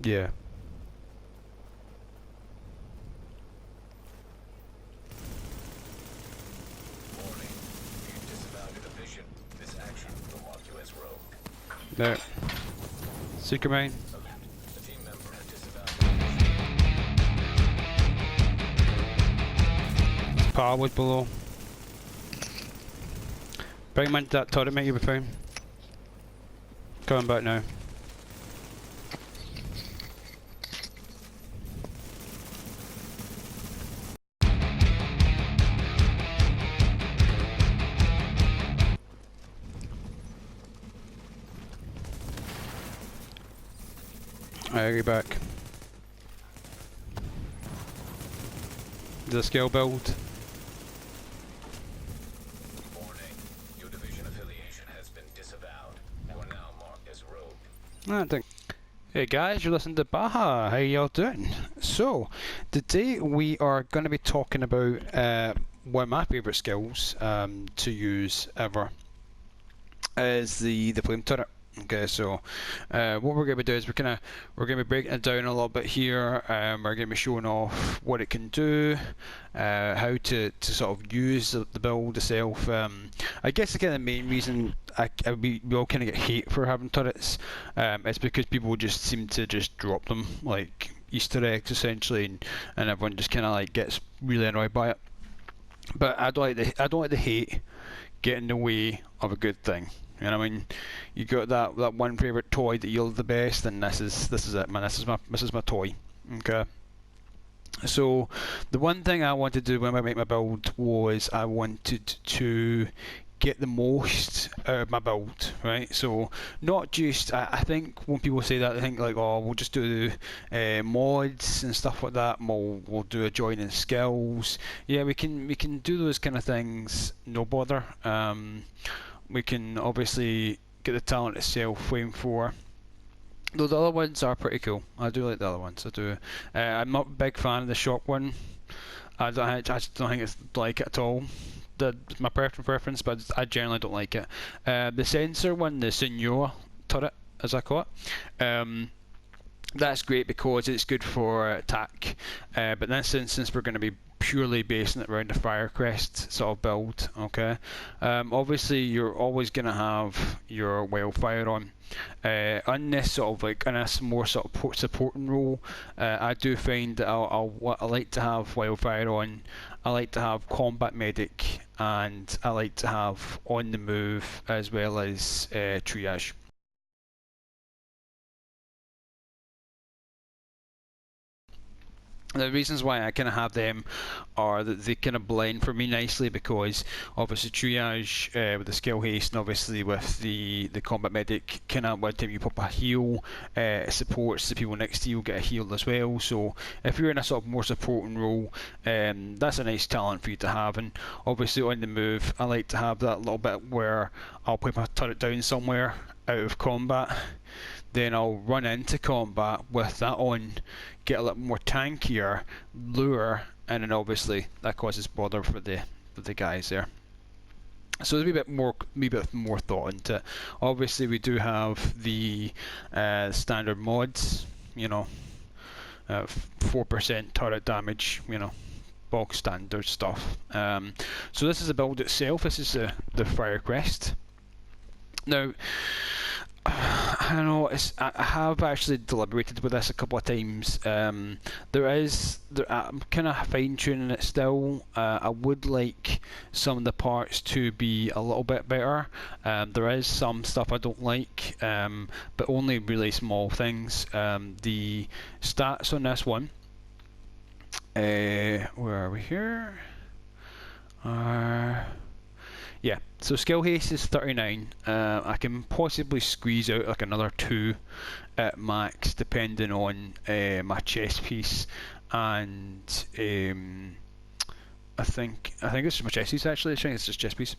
Yeah. Warning. You've disavowed a division. This action will mark you as rogue. No. Secret main. A team member has disavowed a division. Powerwood below. Bring him into that turret, mate, you'll be fine. Coming back now. Alright, get back. The skill build. Warning. Your division affiliation has been disavowed. You are now marked as rogue. I think. Hey guys, you're listening to Baha. How y'all doing? So, today we are going to be talking about one of my favourite skills to use ever is the flame turret. Okay, so what we're going to do is we're going to be breaking it down a little bit here. We're going to be showing off what it can do, how to sort of use the build itself. I guess the kind of main reason we all kind of get hate for having turrets is because people just seem to just drop them like Easter eggs essentially, and everyone just kind of like gets really annoyed by it. But I don't like the hate get in the way of a good thing. You know what I mean? You got that one favourite toy that you love the best, and this is it, man. This is my toy. Okay. So the one thing I wanted to do when I make my build was I wanted to get the most out of my build, right? So not just I think when people say that they think like, oh, we'll just do mods and stuff like that. We'll do a joining skills. Yeah, we can do those kind of things. No bother. We can obviously get the talent itself, Flame 4. Though the other ones are pretty cool. I do like the other ones. I do. I'm not a big fan of the shock one. I just don't think it's like it at all. It's my preference, but I generally don't like it. The sensor one, the Senor turret, as I call it. That's great because it's good for attack. But in this instance, we're going to be purely basing it around the Firecrest sort of build. Okay. Obviously, you're always going to have your wildfire on. On this sort of like in a more sort of supporting role, I do find that I like to have wildfire on. I like to have combat medic, and I like to have on the move as well as triage. The reasons why I kind of have them are that they kind of blend for me nicely, because obviously triage with the skill haste and obviously with the combat medic, kind of one time you pop a heal, it supports the people next to you get a heal as well. So if you're in a sort of more supporting role, that's a nice talent for you to have. And obviously on the move, I like to have that little bit where I'll put my turret down somewhere out of combat, then I'll run into combat with that on, get a little more tankier, lure, and then obviously that causes bother for the guys there. So there's a wee bit more thought into it. Obviously we do have the standard mods, you know, 4% turret damage, you know, bog standard stuff. So this is the build itself. This is the Firecrest. Now, I don't know. I have actually deliberated with this a couple of times. I'm kind of fine tuning it still. I would like some of the parts to be a little bit better. There is some stuff I don't like, but only really small things. The stats on this one. Where are we here? Yeah, so skill haste is 39. I can possibly squeeze out like another 2 at max, depending on my chest piece, and I think it's just my chest piece actually. I think it's just chest piece.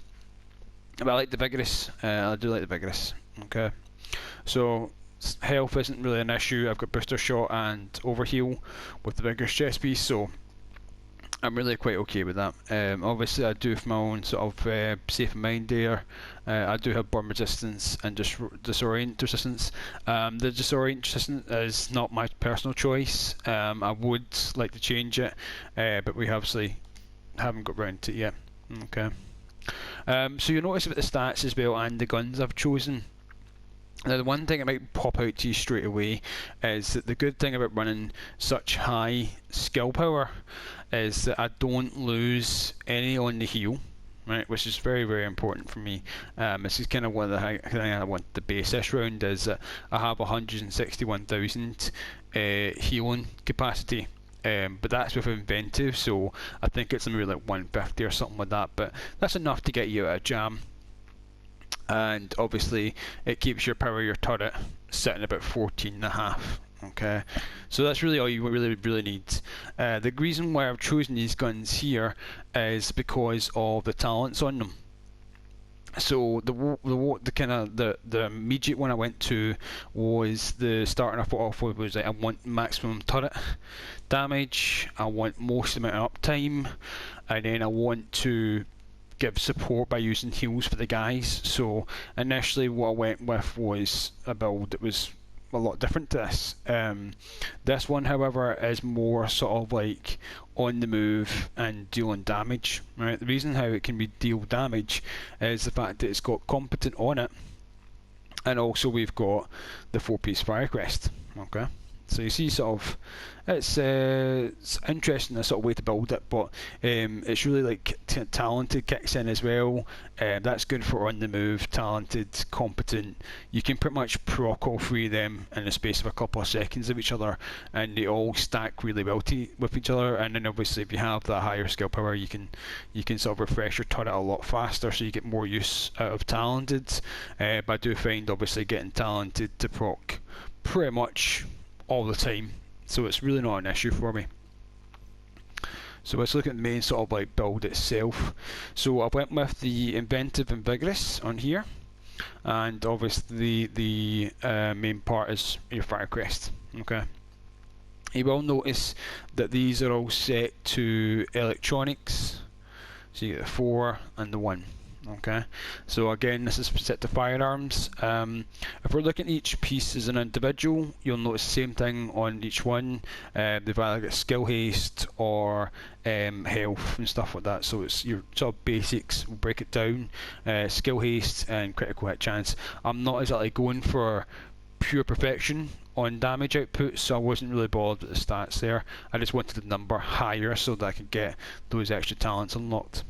But I like the vigorous. I do like the vigorous. Okay, so health isn't really an issue. I've got booster shot and overheal with the vigorous chest piece, so I'm really quite okay with that. Obviously, I do for my own sort of safe of mind there. I do have burn resistance and just disorient resistance. The disorient resistance is not my personal choice. I would like to change it, but we obviously haven't got round to it yet. Okay. So you'll notice about the stats as well and the guns I've chosen. Now, the one thing that might pop out to you straight away is that the good thing about running such high skill power is that I don't lose any on the heal, right? Which is very, very important for me. This is kind of one of the thing I want the base this round is that I have 161,000 healing capacity. But that's with inventive, so I think it's maybe like 150 or something like that. But that's enough to get you out of jam. And obviously it keeps your power of your turret sitting about 14.5. Okay, so that's really all you really need. The reason why I've chosen these guns here is because of the talents on them. So the kind of the immediate one I went to was the starting off with was like I want maximum turret damage, I want most amount of uptime, and then I want to give support by using heals for the guys. So initially what I went with was a build that was a lot different to this. This one, however, is more sort of like on the move and dealing damage. Right. The reason how it can be deal damage is the fact that it's got competent on it, and also we've got the 4-piece Firecrest. Okay. So you see, sort of, it's interesting, a sort of way to build it, but it's really like talented kicks in as well. That's good for on the move, talented, competent. You can pretty much proc all three of them in the space of a couple of seconds of each other, and they all stack really well with each other. And then obviously, if you have that higher skill power, you can sort of refresh your turret a lot faster, so you get more use out of talented. But I do find obviously getting talented to proc pretty much all the time, so it's really not an issue for me. So let's look at the main sort of like build itself. So I went with the inventive and vigorous on here, and obviously the main part is your Firecrest. Okay. You will notice that these are all set to electronics, so you get the 4 and the 1. Okay, so again, this is set to firearms. If we're looking at each piece as an individual, you'll notice the same thing on each one. They've either got skill haste or health and stuff like that. So it's your sort of basics. We'll break it down: skill haste and critical hit chance. I'm not exactly going for pure perfection on damage output, so I wasn't really bothered with the stats there. I just wanted the number higher so that I could get those extra talents unlocked.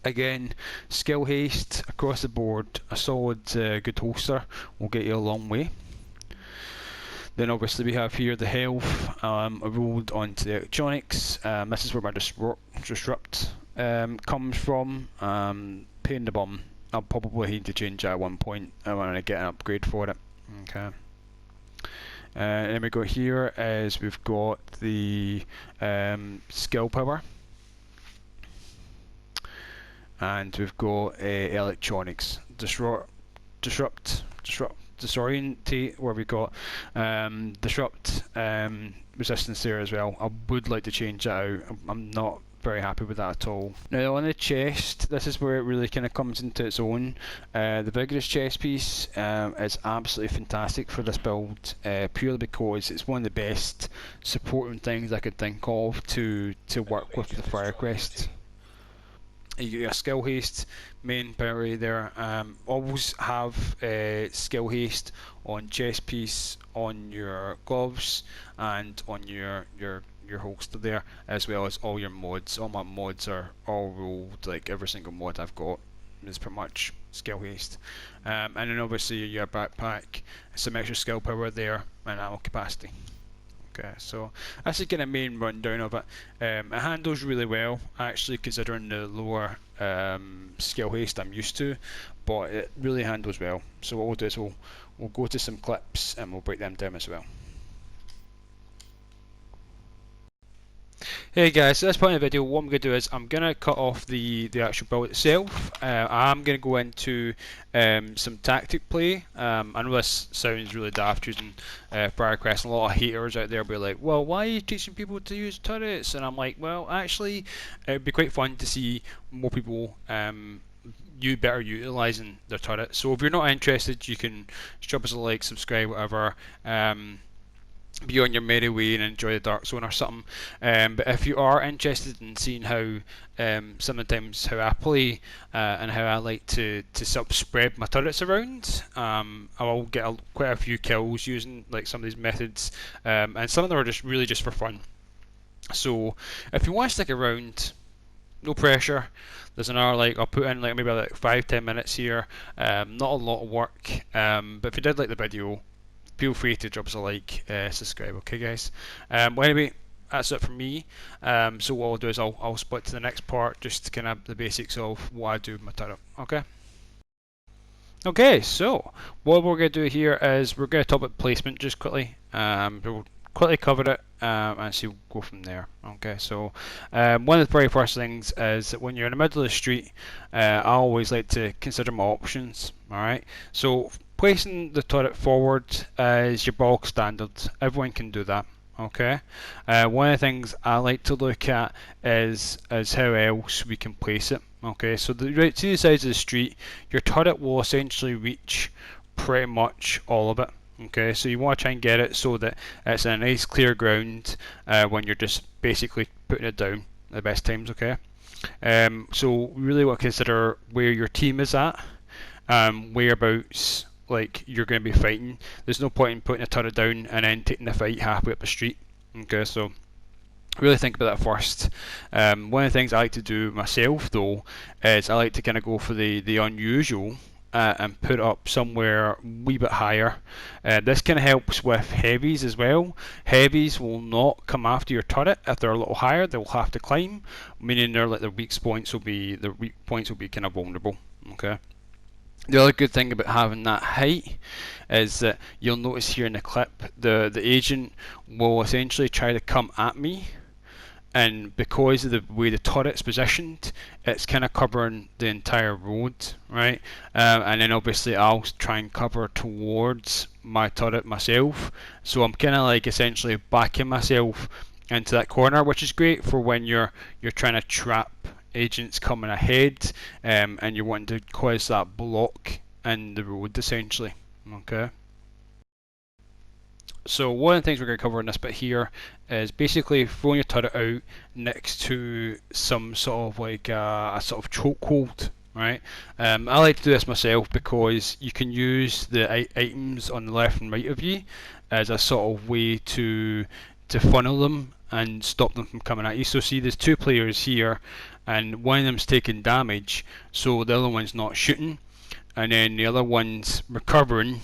Again, skill haste across the board, a solid good holster will get you a long way. Then obviously we have here the health. I rolled onto the electronics. This is where my disrupt comes from. Pain in the bum. I'll probably need to change that at one point. I want to get an upgrade for it. Okay. Then we go here as we've got the skill power. And we've got electronics, disorientate, where we've got disrupt resistance there as well. I would like to change that out. I'm not very happy with that at all. Now on the chest, this is where it really kind of comes into its own. The vigorous chest piece is absolutely fantastic for this build, purely because it's one of the best supporting things I could think of to work with the Firecrest. You get your skill haste, main priority there. Always have skill haste on chest piece, on your gloves, and on your holster there, as well as all your mods. All my mods are all rolled, like every single mod I've got is pretty much skill haste. And then obviously your backpack, some extra skill power there, and ammo capacity. Okay, so that's the kind of main rundown of it. It handles really well, actually, considering the lower skill haste I'm used to, but it really handles well. So what we'll do is we'll go to some clips and we'll break them down as well. Hey guys, so at this point in the video, what I'm going to do is I'm going to cut off the actual build itself. I'm going to go into some tactic play. I know this sounds really daft using Firecrest, and a lot of haters out there will be like, well, why are you teaching people to use turrets? And I'm like, well, actually, it would be quite fun to see more people you better utilising their turret. So if you're not interested, you can just drop us a like, subscribe, whatever. Be on your merry way and enjoy the Dark Zone or something. But if you are interested in seeing how sometimes how I play and how I like to sort of spread my turrets around, I will get quite a few kills using like some of these methods, and some of them are just really just for fun. So if you want to stick around, no pressure. There's an hour, like I'll put in like maybe like 5-10 minutes here. Not a lot of work, but if you did like the video, feel free to drop us a like, subscribe, okay guys? Well anyway, that's it from me. So what I'll do is I'll split to the next part, just to kind of the basics of what I do with my turret, okay? Okay, so what we're going to do here is we're going to talk about placement just quickly. We'll quickly cover it and see, we'll go from there. Okay, so one of the very first things is that when you're in the middle of the street, I always like to consider my options. Alright, so placing the turret forward is your bog standard. Everyone can do that. Okay. One of the things I like to look at is how else we can place it. Okay, so right to the sides of the street, your turret will essentially reach pretty much all of it. Okay, so you want to try and get it so that it's in a nice clear ground when you're just basically putting it down at the best times. Okay. So we really want to consider where your team is at, whereabouts like you're going to be fighting. There's no point in putting a turret down and then taking the fight halfway up the street. Okay, so really think about that first. One of the things I like to do myself though is I like to kind of go for the unusual and put up somewhere a wee bit higher. This kind of helps with heavies as well. Heavies will not come after your turret if they're a little higher. They'll have to climb, meaning their weak points will be kind of vulnerable. Okay. The other good thing about having that height is that you'll notice here in the clip the agent will essentially try to come at me, and because of the way the turret's positioned, it's kind of covering the entire road, right? And then obviously I'll try and cover towards my turret myself, so I'm kind of like essentially backing myself into that corner, which is great for when you're trying to trap agents coming ahead, and you want to cause that block in the road essentially. Okay. So one of the things we're going to cover in this bit here is basically throwing your turret out next to some sort of like a sort of chokehold, right? I like to do this myself because you can use the items on the left and right of you as a sort of way to funnel them and stop them from coming at you. So see, there's two players here, and one of them's taking damage, so the other one's not shooting, and then the other one's recovering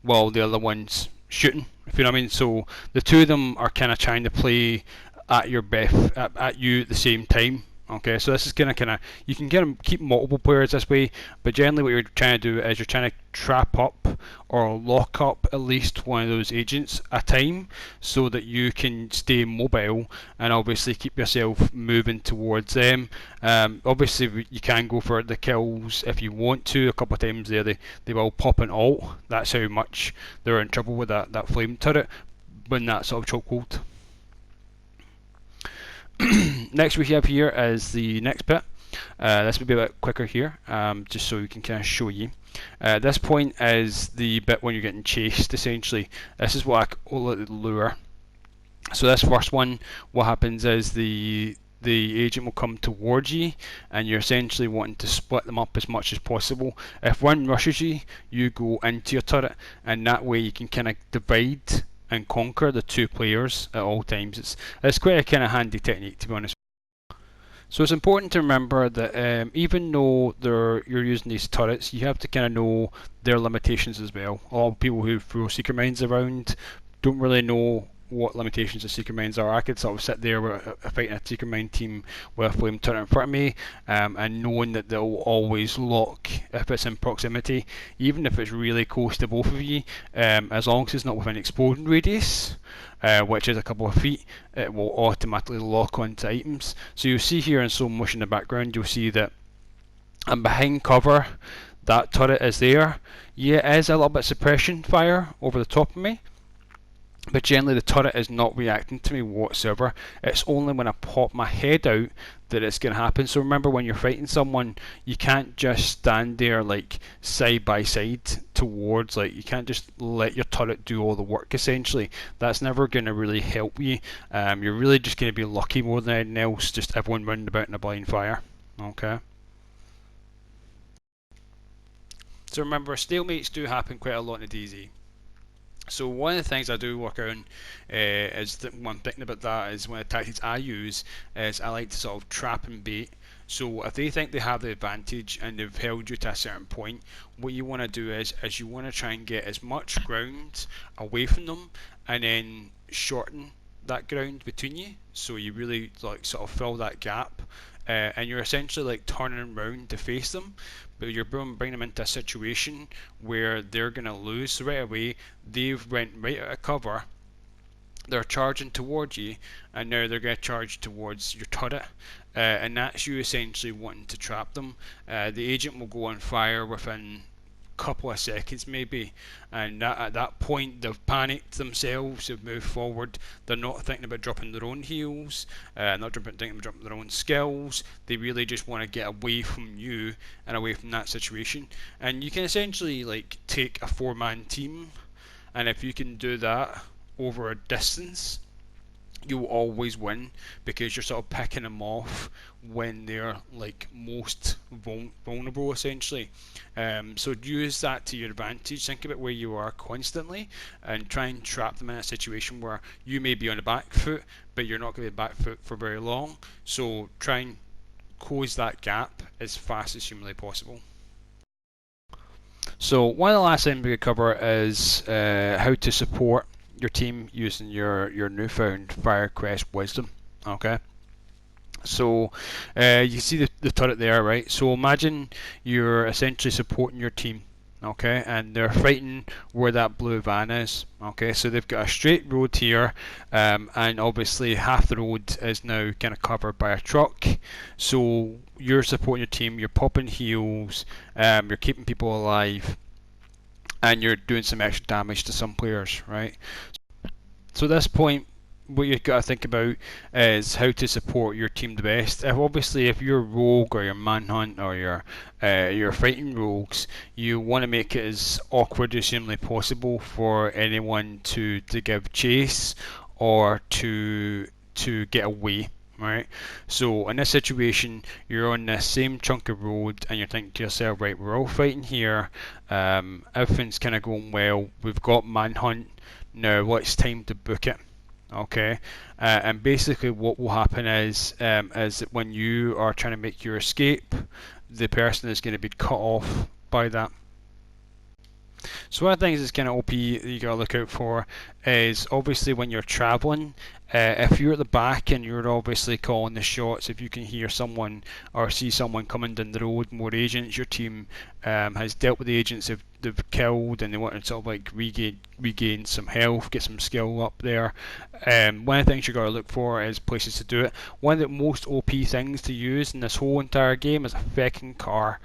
while the other one's shooting, if you know what I mean. So the two of them are kind of trying to play at your at you at the same time. Okay, so this is kind of you can keep multiple players this way, but generally what you're trying to do is you're trying to trap up or lock up at least one of those agents a time, so that you can stay mobile and obviously keep yourself moving towards them. Obviously you can go for the kills if you want to. A couple of times there they will pop an ult. That's how much they're in trouble with that flame turret when that sort of chokehold. Next we have here is the next bit. This will be a bit quicker here, just so we can kind of show you. This point is the bit when you're getting chased essentially. This is what I call it, the lure. So this first one, what happens is the agent will come towards you, and you're essentially wanting to split them up as much as possible. If one rushes you, you go into your turret, and that way you can kind of divide and conquer the two players at all times. It's quite a kind of handy technique, to be honest. So it's important to remember that even though you're using these turrets, you have to kind of know their limitations as well. A lot of people who throw secret mines around don't really know what limitations of secret mines are. I could sort of sit there with fighting a secret mine team with a flame turret in front of me, and knowing that they'll always lock if it's in proximity, even if it's really close to both of you, as long as it's not within explosion radius, which is a couple of feet, it will automatically lock onto items. So you'll see here in slow motion in the background, you'll see that I'm behind cover, that turret is there. Yeah, it is a little bit suppression fire over the top of me, but generally the turret is not reacting to me whatsoever. It's only when I pop my head out that it's going to happen. So remember, when you're fighting someone, you can't just stand there like side by side towards, like you can't just let your turret do all the work essentially. That's never going to really help you. You're really just going to be lucky more than anything else, just everyone round about in a blind fire. Okay. So remember, stalemates do happen quite a lot in the DZ. So one of the things I do work on is that when I'm thinking about that is one of the tactics I use is I like to sort of trap and bait. So if they think they have the advantage and they've held you to a certain point, what you want to do is you want to try and get as much ground away from them and then shorten that ground between you, so you really like sort of fill that gap, and you're essentially like turning around to face them, but you're bringing them into a situation where they're going to lose. So right away they've went right out of cover, they're charging towards you, and now they're going to charge towards your turret, and that's you essentially wanting to trap them. The agent will go on fire within couple of seconds maybe, and at that point they've panicked themselves, they've moved forward, they're not thinking about dropping their own heals, not thinking about dropping their own skills, they really just want to get away from you and away from that situation. And you can essentially like take a 4-man team, and if you can do that over a distance, you will always win, because you're sort of picking them off when they're like most vulnerable essentially. So use that to your advantage. Think about where you are constantly and try and trap them in a situation where you may be on the back foot, but you're not going to be back foot for very long. So try and close that gap as fast as humanly possible. So one of the last things we could cover is how to support your team using your newfound Firecrest wisdom. Okay, so you see the turret there, right? So imagine you're essentially supporting your team, okay, and they're fighting where that blue van is. Okay, so they've got a straight road here, and obviously half the road is now kind of covered by a truck. So you're supporting your team, you're popping heals, you're keeping people alive, and you're doing some extra damage to some players, right? So at this point, what you've got to think about is how to support your team the best. Obviously, if you're rogue or you're manhunt or you're fighting rogues, you want to make it as awkward as humanly possible for anyone to give chase or to get away. Right, so in this situation, you're on the same chunk of road, and you're thinking to yourself, right, we're all fighting here, everything's kind of going well, we've got manhunt, now it's time to book it. Okay, and basically what will happen is that when you are trying to make your escape, the person is going to be cut off by that. So one of the things that's kind of OP that you gotta look out for is obviously when you're traveling. If you're at the back and you're obviously calling the shots, if you can hear someone or see someone coming down the road, more agents, your team has dealt with the agents they've killed, and they want to sort of like regain some health, get some skill up there. One of the things you got to look for is places to do it. One of the most OP things to use in this whole entire game is a feckin' car.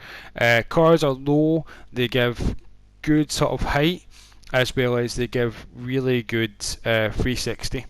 Cars are low, they give good sort of height, as well as they give really good 360.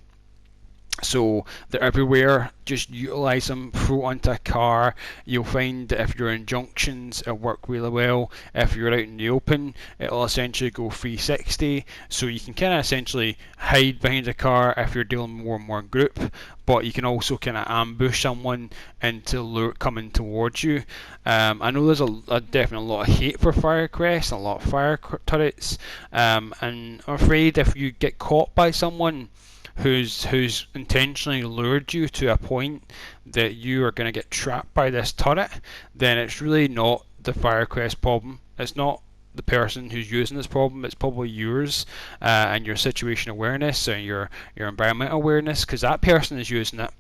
So they're everywhere, just utilise them, throw onto a car. You'll find that if you're in junctions, it'll work really well. If you're out in the open, it'll essentially go 360, so you can kind of essentially hide behind a car if you're dealing more and more in group, but you can also kind of ambush someone into lure coming towards you. I know there's definitely a lot of hate for Firecrest, a lot of fire turrets, and I'm afraid if you get caught by someone who's intentionally lured you to a point that you are going to get trapped by this turret, then it's really not the Firecrest problem. It's not the person who's using this problem. It's probably yours and your situation awareness or your environmental awareness, because that person is using it.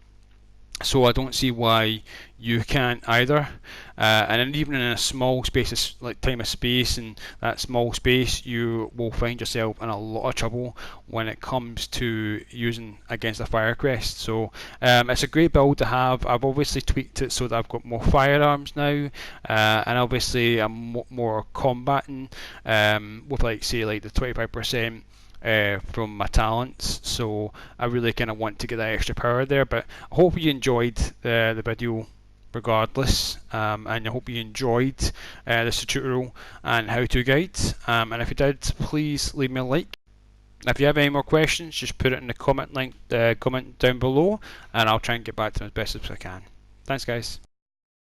So I don't see why you can't either. And then even in a small space, like time of space, and that small space, you will find yourself in a lot of trouble when it comes to using against a Firecrest. So it's a great build to have. I've obviously tweaked it so that I've got more firearms now, and obviously I'm more combating with like say like the 25%. From my talents, so I really kind of want to get that extra power there. But I hope you enjoyed the video regardless, and I hope you enjoyed this tutorial and how-to guide, and if you did, please leave me a like. If you have any more questions, just put it in the comment down below, and I'll try and get back to them as best as I can. Thanks guys.